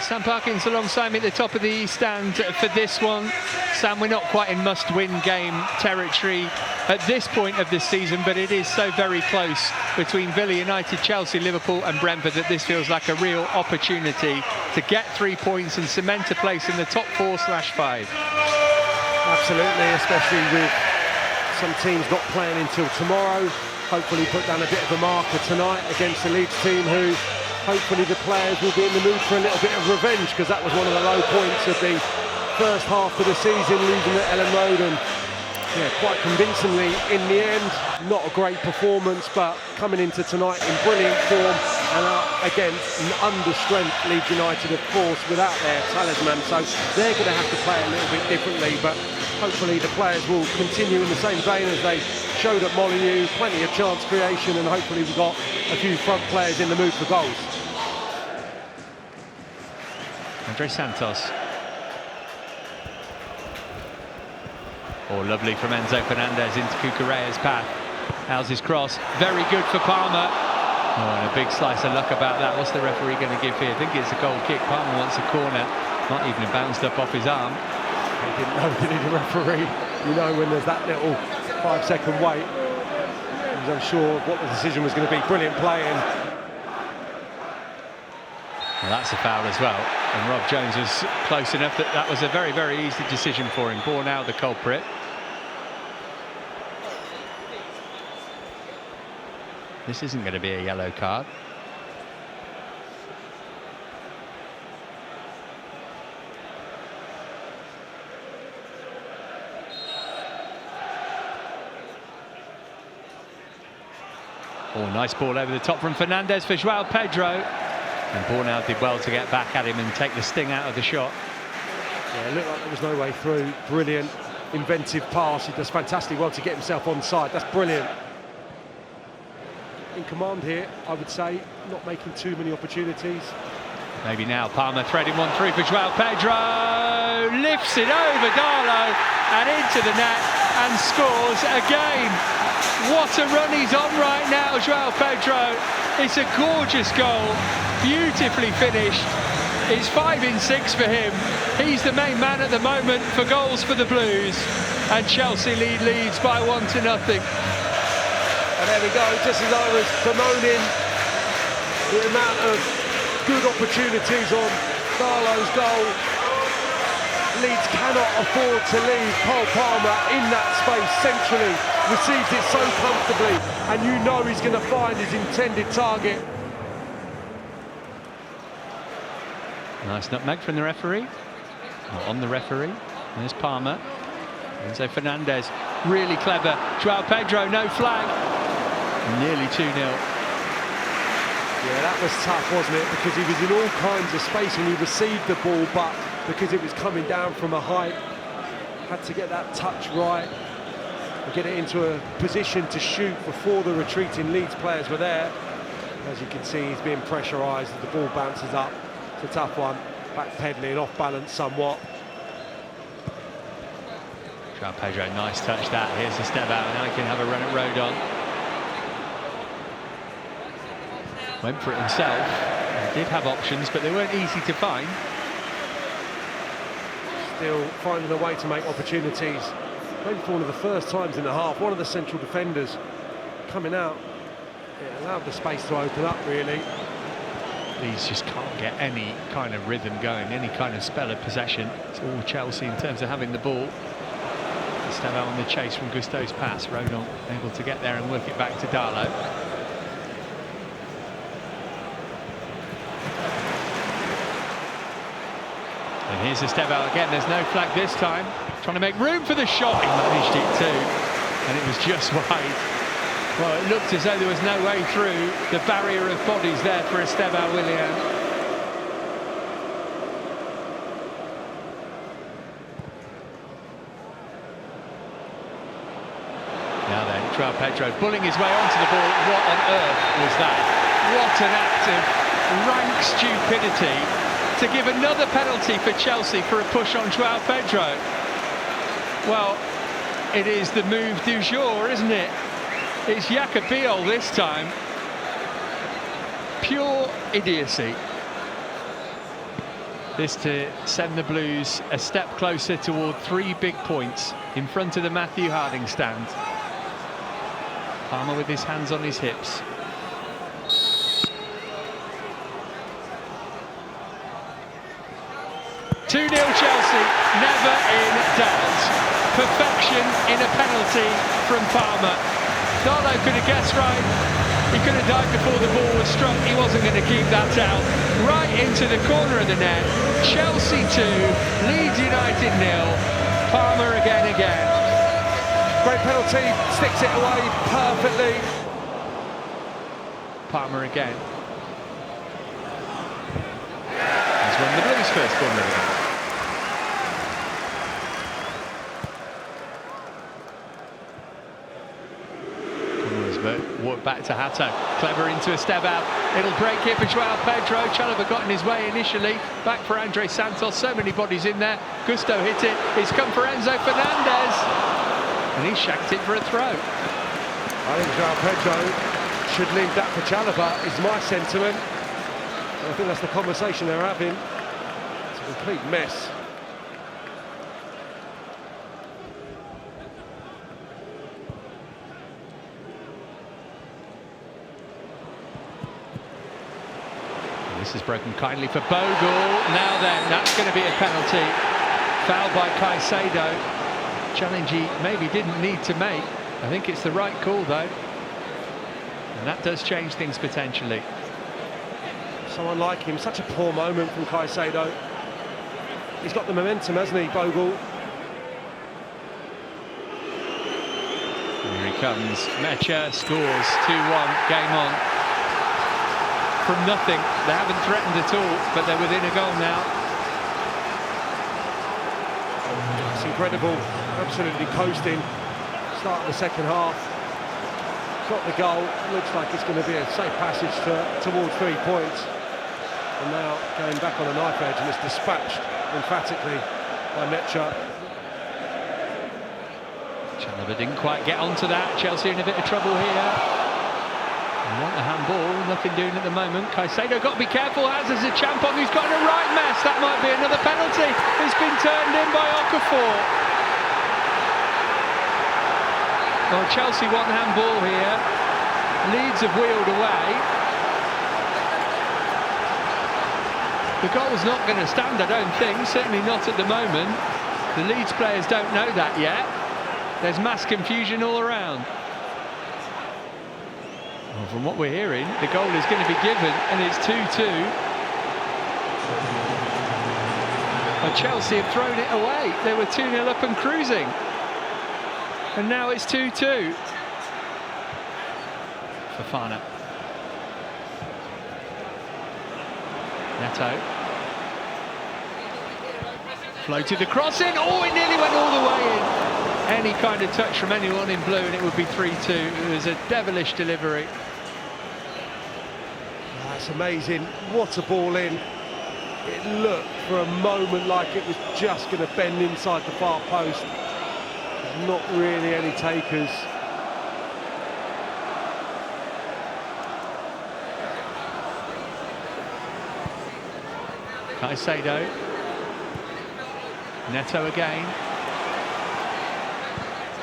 Sam Parkins alongside me at the top of the East Stand for this one. Sam, we're not quite in must-win game territory at this point of the season, but it is so very close between Villa United, Chelsea, Liverpool and Brentford that this feels like a real opportunity to get 3 points and cement a place in the top 4/5. Absolutely, especially with some teams not playing until tomorrow. Hopefully put down a bit of a marker tonight against the Leeds team, who hopefully the players will be in the mood for a little bit of revenge, because that was one of the low points of the first half of the season, losing at Ellen Road, and yeah, quite convincingly in the end. Not a great performance, but coming into tonight in brilliant form, and against an under-strength Leeds United, of course, without their talisman, so they're going to have to play a little bit differently, but hopefully the players will continue in the same vein as they showed at Molineux. Plenty of chance creation, and hopefully we've got a few front players in the mood for goals. Andre Santos. Oh, lovely from Enzo Fernandez into Cucurella's path. How's his cross? Very good for Palmer. Oh, and a big slice of luck about that. What's the referee going to give here? I think it's a goal kick. Palmer wants a corner. Not even bounced up off his arm. He didn't know, did he, the referee? You know, when there's that little 5-second wait, he was unsure what the decision was going to be. Brilliant playing. Well, that's a foul as well. And Rob Jones was close enough that that was a very, very easy decision for him. Born out the culprit. This isn't going to be a yellow card. Oh, nice ball over the top from Fernandez for Joao Pedro. And Bornau did well to get back at him and take the sting out of the shot. Yeah, it looked like there was no way through. Brilliant, inventive pass. He does fantastically well to get himself on side. That's brilliant. In command here, I would say, not making too many opportunities. Maybe now. Palmer threading one through for Joao Pedro. Lifts it over Darlow and into the net and scores again. What a run he's on right now, Joao Pedro. It's a gorgeous goal, beautifully finished. It's 5 in 6 for him. He's the main man at the moment for goals for the Blues. And Chelsea lead Leeds by 1-0. And there we go, just as I was bemoaning the amount of good opportunities on Darlow's goal, Leeds cannot afford to leave Cole Palmer in that space centrally. Receives it so comfortably, and you know he's going to find his intended target. Nice nutmeg from the referee. On the referee. There's Palmer. Enzo Fernandez, really clever. Joao Pedro, no flag. Nearly 2-0. Yeah, that was tough, wasn't it? Because he was in all kinds of space when he received the ball, but because it was coming down from a height, had to get that touch right and get it into a position to shoot before the retreating Leeds players were there. As you can see, he's being pressurised as the ball bounces up. It's a tough one. Backpedaling, off balance somewhat. Joao Pedro, nice touch that. Here's the step out, now he can have a run at Rodon. Went for it himself. He did have options, but they weren't easy to find. Still finding a way to make opportunities. Maybe for one of the first times in the half, one of the central defenders coming out. It allowed the space to open up, really. Leeds just can't get any kind of rhythm going, any kind of spell of possession. It's all Chelsea in terms of having the ball. Step out on the chase from Gusto's pass. Rodon able to get there and work it back to Darlow. And here's the step out again. There's no flag this time. Trying to make room for the shot. He managed it too. And it was just wide. Well, it looked as though there was no way through the barrier of bodies there for Esteban Willian. Now then, Joao Pedro pulling his way onto the ball. What on earth was that? What an act of rank stupidity to give another penalty for Chelsea for a push on Joao Pedro. Well, it is the move du jour, isn't it? It's Jacobiol this time. Pure idiocy. This to send the Blues a step closer toward 3 big points in front of the Matthew Harding stand. Palmer with his hands on his hips. (2-0) Chelsea, never in doubt. Perfection in a penalty from Palmer. Darlow could have guessed right. He could have dived before the ball was struck. He wasn't going to keep that out. Right into the corner of the net. Chelsea 2, Leeds United 0. Palmer again. Great penalty, sticks it away perfectly. Palmer again. He's won the Blues' first corner of the game. Walk back to Hato, clever into a step out, it'll break here for Joao Pedro. Chalobah got in his way initially, back for Andre Santos, so many bodies in there. Gusto hit it, it's come for Enzo Fernandez, and he shanked it for a throw. I think Joao Pedro should leave that for Chalobah, is my sentiment. I think that's the conversation they're having. It's a complete mess. This is broken kindly for Bogle. Now then, that's going to be a penalty. Foul by Caicedo. Challenge he maybe didn't need to make. I think it's the right call though. And that does change things potentially. Someone like him, such a poor moment from Caicedo. He's got the momentum, hasn't he, Bogle? Here he comes. Mecha scores 2-1, game on. From nothing, they haven't threatened at all, but they're within a goal now. It's incredible, absolutely coasting. Start of the second half. Got the goal, looks like it's going to be a safe passage towards 3 points. And now going back on a knife edge, and it's dispatched emphatically by Mecha. Chalobah didn't quite get onto that. Chelsea in a bit of trouble here. They want a handball, nothing doing at the moment. Caicedo got to be careful, as is a Champong who's got in a right mess. That might be another penalty. It's been turned in by Okafor. Well, Chelsea want handball here. Leeds have wheeled away. The goal's not going to stand, I don't think, certainly not at the moment. The Leeds players don't know that yet. There's mass confusion all around. Well, from what we're hearing, the goal is going to be given, and it's 2-2. And Chelsea have thrown it away. They were 2-0 up and cruising. And now it's 2-2. Fofana. Neto. Floated the cross in. Oh, it nearly went all the way in. Any kind of touch from anyone in blue and it would be 3-2. It was a devilish delivery. That's amazing. What a ball in. It looked for a moment like it was just going to bend inside the far post. There's not really any takers. Caicedo. Neto again.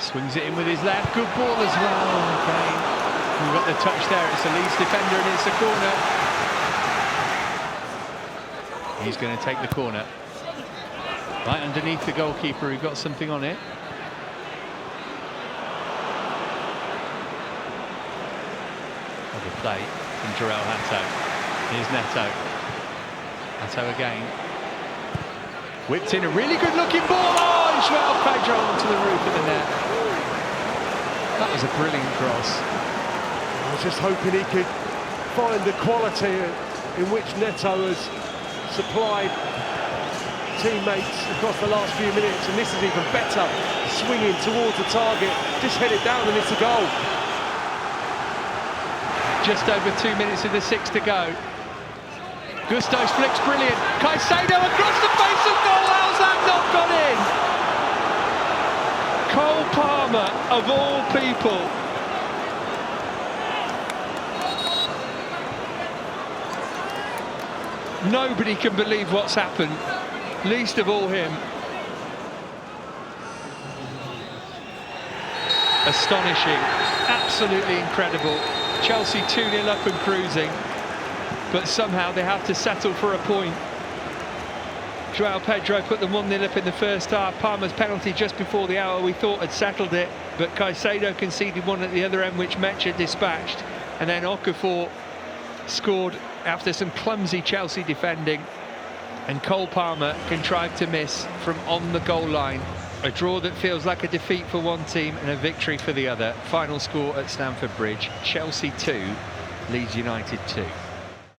Swings it in with his left. Good ball as well. Okay. We've got the touch there. It's a Leeds defender and it's a corner. He's going to take the corner. Right underneath the goalkeeper who got something on it. Another play from Joao Hato. Here's Neto. Hato again. Whipped in a really good looking ball. Oh, and Joao Pedro onto the roof of the net. That was a brilliant cross. I was just hoping he could find the quality in which Neto has supplied teammates across the last few minutes, and this is even better. Swinging towards the target, just head it down and it's a goal. Just over 2 minutes of the 6 to go. Gusto's flick's brilliant. Caicedo across the face of goal. How's that not gone in? Cole Palmer, of all people. Nobody can believe what's happened, least of all him. Astonishing, absolutely incredible. Chelsea 2-0 up and cruising, but somehow they have to settle for a point. Joao Pedro put them 1-0 up in the first half. Palmer's penalty just before the hour we thought had settled it, but Caicedo conceded one at the other end which Mecha dispatched, and then Okafor scored after some clumsy Chelsea defending, and Cole Palmer contrived to miss from on the goal line. A draw that feels like a defeat for one team and a victory for the other. Final score at Stamford Bridge, Chelsea 2, Leeds United 2.